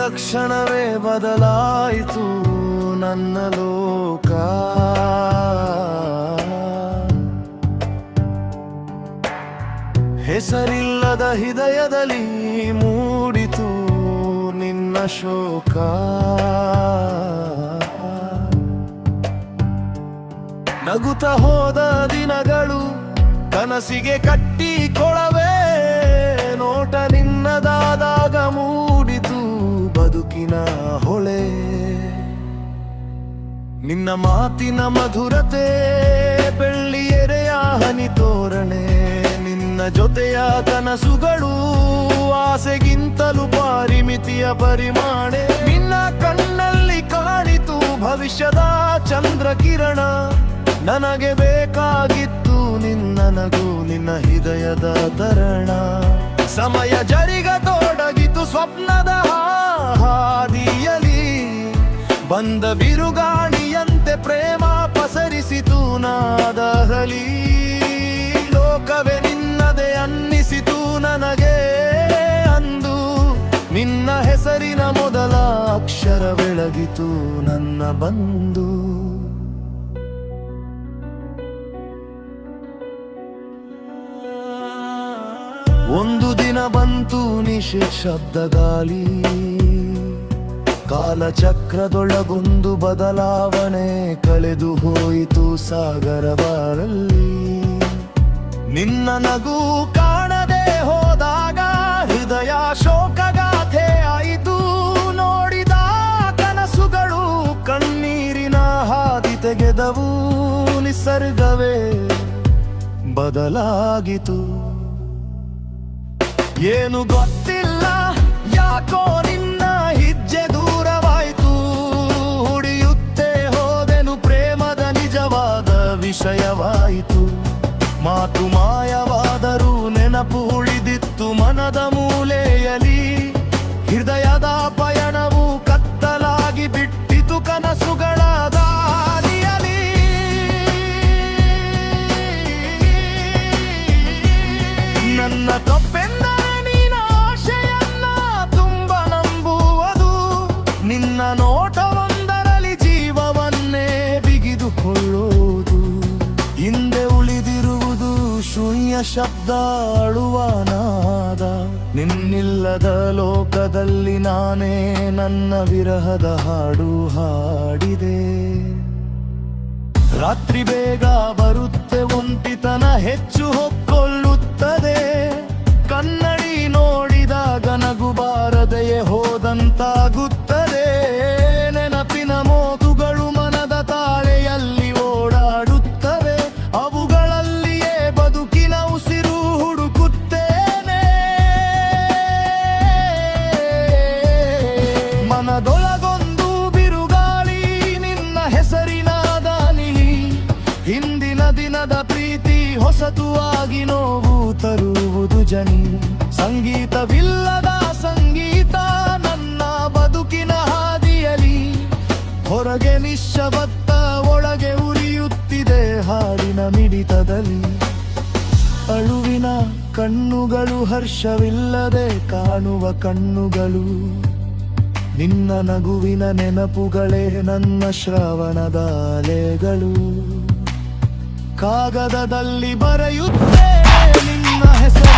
ಕ್ಷಣವೇ ಬದಲಾಯಿತು ನನ್ನ ಲೋಕ. ಹೆಸರಿಲ್ಲದ ಹೃದಯದಲ್ಲಿ ಮೂಡಿತು ನಿನ್ನ ಶೋಕ. ನಗುತ್ತ ಹೋದ ದಿನಗಳು ಕನಸಿಗೆ ಕಟ್ಟಿಕೊಳವೆ. ನೋಟ ನಿನ್ನದಾದಾಗ ಮೂಡಿತು ಬದುಕಿನ ಹೊಳೆ. ನಿನ್ನ ಮಾತಿನ ಮಧುರತೆ ಬೆಳ್ಳಿ ಎರೆಯ ಹನಿ ತೋರಣೆ. ನಿನ್ನ ಜೊತೆಯ ಕನಸುಗಳು ಆಸೆಗಿಂತಲೂ ಪರಿಮಿತಿಯ ಪರಿಮಾಣೆ. ನಿನ್ನ ಕಣ್ಣಲ್ಲಿ ಕಾಣಿತು ಭವಿಷ್ಯದ ಚಂದ್ರ ಕಿರಣ. ನನಗೆ ಬೇಕಾಗಿತ್ತು ನಿನ್ನ ನಗು, ನಿನ್ನ ಹೃದಯದ ತರಣ. ಸಮಯ ಜರಿಗತೊಡಗಿತು ಸ್ವಪ್ನದ ಹಾದಿಯಲಿ. ಬಂದ ಬಿರುಗಾಣಿಯಂತೆ ಪ್ರೇಮ ಪಸರಿಸಿತು ನಾದಹಲಿ. ಲೋಕವೇ ನಿನ್ನದೇ ಅನ್ನಿಸಿತು ನನಗೆ ಅಂದು. ನಿನ್ನ ಹೆಸರಿನ ಮೊದಲ ಅಕ್ಷರ ಬೆಳಗಿತು ನನ್ನ ಬಂಧು. ಒಂದು ದಿನ ಬಂತು ನಿಶ್ಶಬ್ದ ಗಾಳಿ. ಕಾಲಚಕ್ರದೊಳಗೊಂದು ಬದಲಾವಣೆ ಕಳೆದು ಹೋಯಿತು ಸಾಗರದಲ್ಲಿ. ನಿನ್ನ ನಗು ಕಾಣದೆ ಹೋದಾಗ ಹೃದಯ ಶೋಕಗಾಥೆ ಆಯಿತು. ನೋಡಿದ ಕನಸುಗಳು ಕಣ್ಣೀರಿನ ಹಾದಿ ತೆಗೆದವು. ನಿಸರ್ಗವೇ ಬದಲಾಗಿತು. ಏನು ಗೊತ್ತಿಲ್ಲ ಯಾಕೋ ನಿನ್ನ ಹೆಜ್ಜೆ ದೂರವಾಯಿತು. ಹುಡಿಯುತ್ತೇ ಹೋದೆನು ಪ್ರೇಮದ ನಿಜವಾದ ವಿಷಯವಾಯಿತು. ಮಾತು ಮಾಯವಾದರೂ ನೆನಪು ಉಳಿದಿತ್ತು ಮನದ ಮೂಲೆಯಲಿ. ಹೃದಯದ ಪಯಣವು ಕತ್ತಲಾಗಿ ಬಿಟ್ಟಿತು ಕನಸುಗಳ ದಾರಿಯಲಿ. ನನ್ನ ತಪ್ಪೆಂದರೆ ನಿನ್ನ ಆಶೆಯನ್ನ ತುಂಬ ನಂಬುವುದು. ನಿನ್ನ ನೋಟವೊಂದರಲ್ಲಿ ಜೀವವನ್ನೇ ಬಿಗಿದುಕೊಳ್ಳುವುದು. ಹಿಂದೆ ಉಳಿದಿರುವುದು ಶೂನ್ಯ ಶಬ್ದ ಅಳುವ ನಾದ. ನಿನ್ನಿಲ್ಲದ ಲೋಕದಲ್ಲಿ ನಾನೇ ನನ್ನ ವಿರಹದ ಹಾಡು ಹಾಡಿದೆ. ರಾತ್ರಿ ಬೇಗ ಬರುತ್ತೆ ಒಂಟಿತನ ಹೆಚ್ಚು ಹೊಕ್ಕೊಳ್ಳುತ್ತದೆ. ಕನ್ನಡಿ ನೋಡಿದಾಗ ನಗು ಬಾರದೆಯೇ ಹೋದಂತಾಗುತ್ತದೆ. ನೆನಪಿನ ಮೋತುಗಳು ಮನದ ತಾಳೆಯಲ್ಲಿ ಓಡಾಡುತ್ತವೆ. ಅವುಗಳಲ್ಲಿಯೇ ಬದುಕಿನ ಉಸಿರು ಹುಡುಕುತ್ತೇನೆ. ಮನದೊಳಗೊಂದು ಬಿರುಗಾಳಿ ನಿನ್ನ ಹೆಸರಿನ ದಾನಿಲಿ. ಹಿಂದಿನ ದಿನದ ಪ್ರೀತಿ ಹೊಸತು ಆಗಿ ನೋವು ತರುವುದು ಜನಿ. ಸಂಗೀತವಿಲ್ಲದ ಸಂಗೀತ ನನ್ನ ಬದುಕಿನ ಹಾದಿಯಲಿ. ಹೊರಗೆ ನಿಶ್ಶಬ್ದ ಒಳಗೆ ಉರಿಯುತ್ತಿದೆ ಹಾಡಿನ ಮಿಡಿತದಲ್ಲಿ. ಅಳುವಿನ ಕಣ್ಣುಗಳು ಹರ್ಷವಿಲ್ಲದೆ ಕಾಣುವ ಕಣ್ಣುಗಳು. ನಿನ್ನ ನಗುವಿನ ನೆನಪುಗಳೇ ನನ್ನ ಶ್ರವಣದ ಅಲೆಗಳು. ಕಾಗದದಲ್ಲಿ ಬರೆಯುತ್ತೇ ನಿನ್ನ ಹೆಸರು.